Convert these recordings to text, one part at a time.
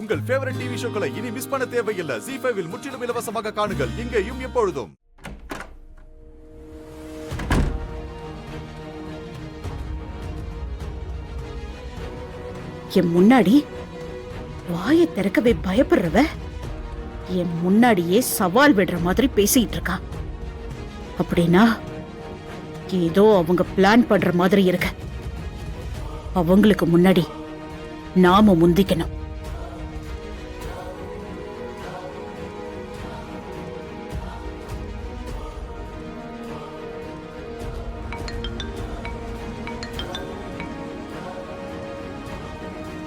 உங்கள் favourite TV ஷோக்களை இனி miss பண்ண தேவையில்லை. ZEE5 இல் முற்றிலும் இலவசமாக காணுங்கள். இங்கேயும் எப்பொழுதும். என் முன்னாடி வாயை திறக்கவே பயப்படுறவ என் முன்னாடியே சவால் விடுற மாதிரி பேசிட்டு இருக்கா. அப்படின்னா ஏதோ அவங்க பிளான் பண்ற மாதிரி இருக்கு. அவங்களுக்கு முன்னாடி நாம முந்திக்கணும்.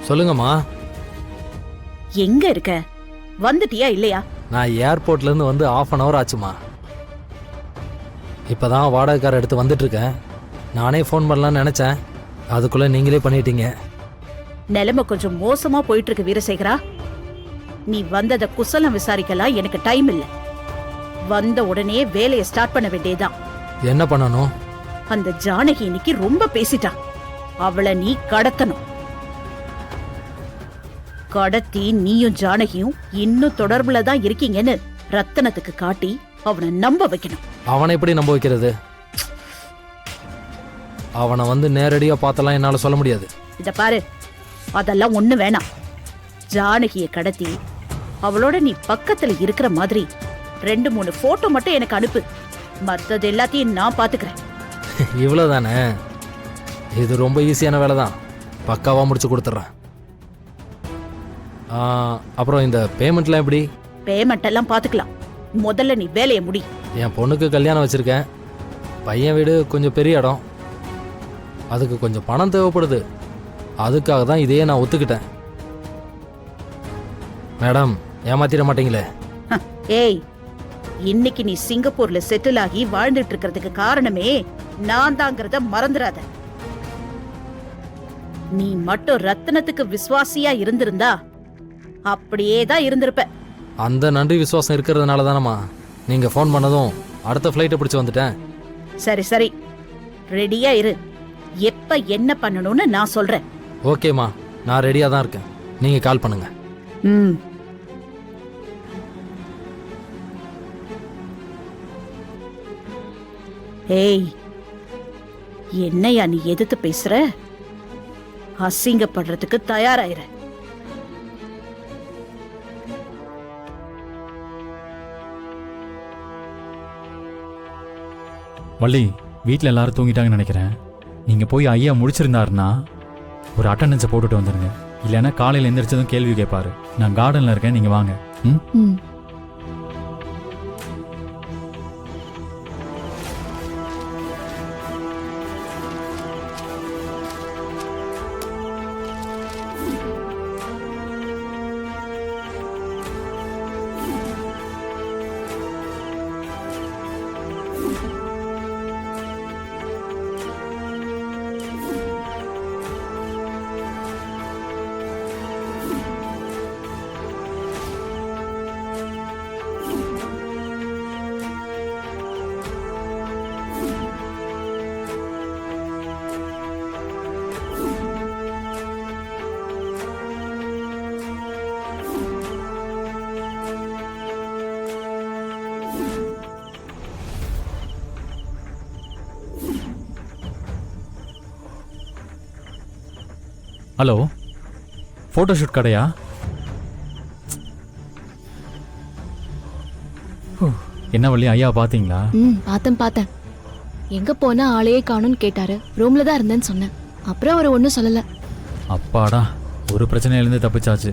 சொல்லுங்கம்மா. எங்க இருக்க? வந்துட்டியா இல்லையா? நான் ஏர்போர்ட்ல இருந்து வந்து 1/2 hour ஆச்சுமா. இப்பதான் வாடகைக்கார எடுத்து வந்துட்டு இருக்கேன். நானே ஃபோன் பண்ணலாம்னு நினைச்சேன், அதுக்குள்ள நீங்களே பண்ணிட்டீங்க. நிலைமை கொஞ்சம் மோசமா போயிட்டு இருக்கு வீரசேகரா. நீ வந்தத குசலம் விசாரிக்கலாம் எனக்கு டைம் இல்ல. வந்த உடனே வேலையை ஸ்டார்ட் பண்ண வேண்டியதுதான். என்ன பண்ணணும்? அந்த ஜானகி இன்னைக்கு ரொம்ப பேசிட்டான். அவளை நீ கடத்தணும். கடத்தி நீயும் ஜானகியும் இன்னும் தொடர்புல தான் இருக்கீங்கன்னு ரத்தனத்துக்கு காட்டி அவனை நம்ப வைக்கணும். அவனை எப்படி நம்ப வைக்கிறது? அவனை வந்து நேரடியா பார்த்தலாம் என்னால சொல்ல முடியாது. இத பாரு, அதெல்லாம் ஒண்ணு வேணாம். ஜானகிய கடத்தி அவளோட நீ பக்கத்துல இருக்கிற மாதிரி 2-3 போட்டோ மட்டும் எனக்கு அனுப்பு. மத்தது எல்லாத்தையும் நான் பாத்துக்கிறேன். இவ்வளவுதானே? இது ரொம்ப ஈஸியான வேலை தான். பக்காவா முடிச்சு கொடுத்துட்றேன். அப்புறம் இந்த பேமெண்ட்லாம் எப்படி? பேமெண்ட் எல்லாம் பாத்துக்கலாம். முதல்ல நீ வேலையை முடி. என் பொண்ணுக்கு கல்யாணம் வச்சிருக்கேன். பையன் வீடு கொஞ்சம் பெரிய இடம். அதுக்கு கொஞ்சம் பணம் தேவைப்படுது. அதுக்காக தான் இதையே நான் ஒத்துக்கிட்டேன். மேடம், ஏமாத்திட மாட்டீங்களே? ஏய், இன்னைக்கு நீ சிங்கப்பூர்ல செட்டில் ஆகி வாழ்ந்துட்டு இருக்கிறதுக்கு காரணமே நான் தாங்கிறத மறந்துடாத. நீ மட்டும் ரத்தினத்துக்கு விசுவாசியா இருந்திருந்தா அப்படியே தான் இருந்திருப்ப. அந்த நன்றி விசுவாசம் இருக்கிறதுனால தானம்மா நீங்க ஃபோன் பண்ணதும் அடுத்த ஃப்ளைட்டை பிடிச்சு வந்துட்டேன். சரி சரி, ரெடியா இரு. எப்ப என்ன பண்ணணும்னு நான் சொல்றேன். ஓகேம்மா, நான் ரெடியா தான் இருக்கேன். நீங்க கால் பண்ணுங்க. ம். ஏய், என்னையா நீ எதிர்த்து பேசுற? அசிங்கப்படுறதுக்கு தயாராயிர. வள்ளி, வீட்டில் எல்லாரும் தூங்கிட்டாங்கன்னு நினைக்கிறேன். நீங்கள் போய் ஐயா முடிச்சிருந்தாருன்னா ஒரு அட்டண்டன்ஸை போட்டுட்டு வந்துடுங்க. இல்லைன்னா காலையில் எந்திரிச்சதும் கேள்வி கேட்பாரு. நான் கார்டனில் இருக்கேன், நீங்கள் வாங்க. ம். ஹலோ, ஃபோட்டோஷூட் கடையா? என்ன வள்ளி, ஐயா பார்த்தீங்களா? பார்த்தேன். எங்க போனா ஆளையே காணும்னு கேட்டாரு. ரூம்ல தான் இருந்தேன்னு சொன்னேன். அப்புறம் அவர் ஒன்றும் சொல்லல. அப்பாடா, ஒரு பிரச்சனையிலேருந்து தப்பிச்சாச்சு.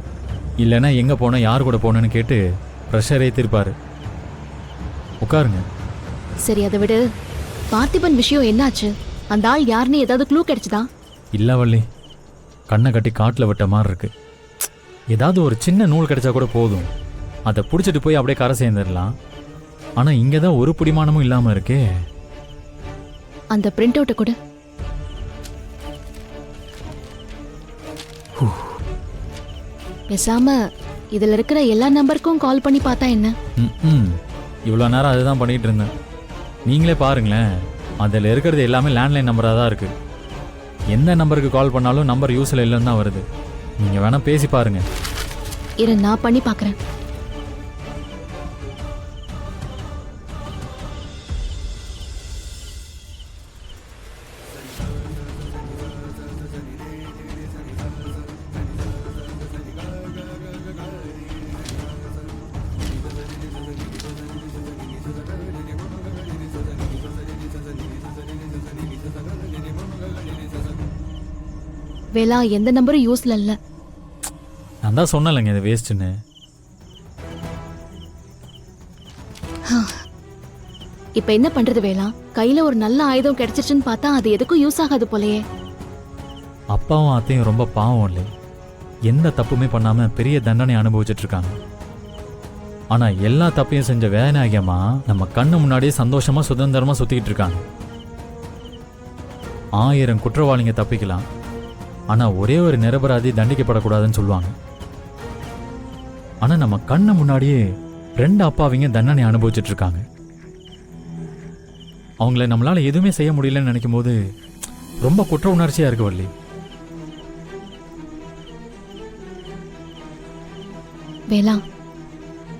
இல்லைன்னா எங்க போனா யார் கூட போனேன்னு கேட்டு ப்ரெஷர் ஏற்றிருப்பாரு. உட்காருங்க. சரி, அதை விடு. பார்த்திபன் விஷயம் என்னாச்சு? அந்த ஆள் யாருன்னு ஏதாவது க்ளூ கிடைச்சதா? இல்லை வள்ளி, கண்ணை கட்டி காட்டில் விட்ட மாதிரி இருக்கு. ஏதாவது ஒரு சின்ன நூல் கிடைச்சா கூட போதும். அதை பிடிச்சிட்டு போய் அப்படியே கரை சேர்ந்துடலாம். ஆனால் இங்கே தான் ஒரு பிடிமானமும் இல்லாமல் இருக்கே. அந்த பிரிண்ட் அவுட்டை கூட பேசாம இதில் இருக்கிற எல்லா நம்பருக்கும் கால் பண்ணி பார்த்தா என்ன? இவ்வளோ நேரம் அதுதான் பண்ணிட்டு இருந்தேன். நீங்களே பாருங்களேன், அதில் இருக்கிறது எல்லாமே லேண்ட்லைன் நம்பராக தான் இருக்குது. எந்த நம்பருக்கு கால் பண்ணாலும் நம்பர் யூஸில் இல்லைன்னு தான் வருது. நீங்கள் வேணால் பேசி பாருங்கள். இரு நான் பண்ணி பார்க்கறேன். வேலா, எந்த நம்பரும் யூஸ்ல இல்ல. நான் தான் சொன்னலைங்க இது வேஸ்ட்டுன்னு. இப்ப என்ன பண்றது வேலா? கையில ஒரு நல்ல ஆயுதம் கிடைச்சிருச்சுன்னு பார்த்தா அது எதுக்கும் யூஸ் ஆகாது போலயே. அப்பாவும் அத்தையும் ரொம்ப பாவம் இல்லை, எந்த தப்புமே பண்ணாம பெரிய தண்டனை அனுபவிச்சுட்டு இருக்காங்க. ஆனா எல்லா தப்பையும் செஞ்ச வேதனாகியமா நம்ம கண்ணு முன்னாடியே சந்தோஷமா சுதந்திரமா சுத்திக்கிட்டு இருக்காங்க. 1000 குற்றவாளிங்க தப்பிக்கலாம், ஆனா ஒரே ஒரு நிரபராதி தண்டிக்கப்படக்கூடாதுன்னு சொல்லுவாங்க. ஆனா நம்ம கண்ணு முன்னாடியே 2 அப்பாவிங்க தண்டனை அனுபவிச்சுட்டு இருக்காங்க. அவங்கள நம்மளால எதுவுமே செய்ய முடியலன்னு நினைக்கும் போது ரொம்ப குற்ற உணர்ச்சியா இருக்கு வள்ளி. வேலா,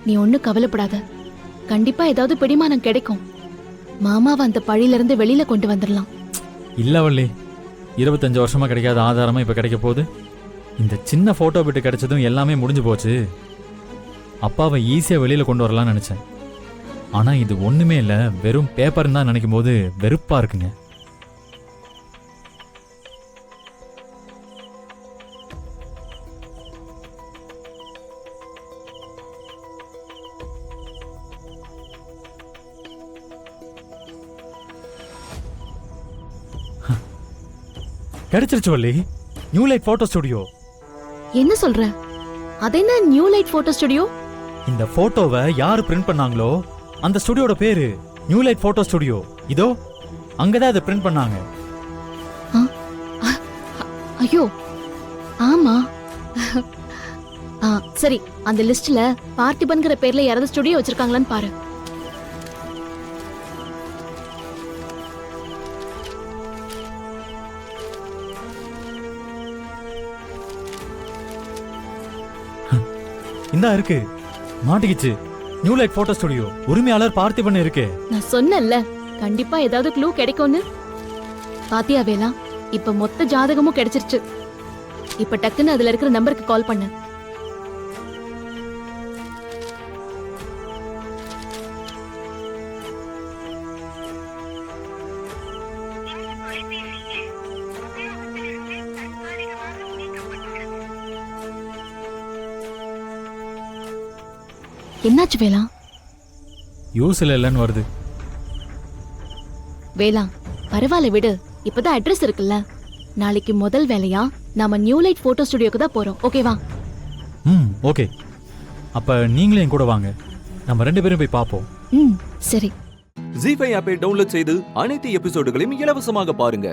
நீ ஒன்னும் கவலைப்படாத. கண்டிப்பா ஏதாவது பிடிமானம் கிடைக்கும். மாமாவை அந்த பழியில இருந்து வெளியில கொண்டு வந்துடலாம். இல்ல வள்ளி, 25 வருஷமா கிடைக்காத ஆதாரமா இப்ப கிடைக்க போகுது. இந்த சின்ன போட்டோ பிட்டு கிடைச்சதும் எல்லாமே முடிஞ்சு போச்சு. அப்பாவை ஈஸியா வெளியில கொண்டு வரலாம்னு நினைச்சேன். ஆனா இது ஒண்ணுமே இல்ல, வெறும் பேப்பர் தான் நினைக்கும் போது வெறுப்பா இருக்குங்க. கிடைச்சிருச்சு Valli, new light photo studio. என்ன சொல்ற? அது என்ன நியூ லைட் போட்டோ ஸ்டுடியோ? இந்த போட்டோவை யாரு பிரிண்ட் பண்ணாங்களோ அந்த ஸ்டுடியோட பேரு நியூ லைட் போட்டோ ஸ்டுடியோ. இதோ அங்கதான் அதை பிரிண்ட் பண்ணாங்க. ஐயோ ஆமா. சரி, அந்த லிஸ்ட்ல பார்த்திபன்கிற பேர்ல யாராவது ஸ்டுடியோ வச்சிருக்காங்களான்னு பாரு. இந்தா இருக்கு, மாட்டிக்கிச்சு. நியூ லைட் போட்டோ ஸ்டுடியோ உரிமையாளர் பார்த்திபன் இருக்கு. நான் சொன்னேன்ல, கண்டிப்பா ஏதாவது க்ளூ கிடைக்கும்னு. பாத்தியா வேலா, இப்ப மொத்த ஜாதகமும் கிடைச்சிருச்சு. இப்ப டக்குன்னு அதுல இருக்கிற நம்பருக்கு கால் பண்ணு. என்னாச்சு வேலா? யூஸ்ல இல்லைன்னு வருது. வேலா, பரவாயில்ல விடு. இப்பதான் அட்ரஸ் இருக்குல்ல. நாளைக்கு முதல் வேலையா நாம நியூ லைட் போட்டோ ஸ்டுடியோக்கு தான் போறோம். ஓகேவா? ஓகே. அப்ப நீங்களும் என் கூட வாங்க, நம்ம 2 பேரும் போய் பார்ப்போம். சரி. ஜீ5 ஆப்பை டவுன்லோட் செய்து அனைத்து எபிசோடுகளையும் இலவசமாக பாருங்க.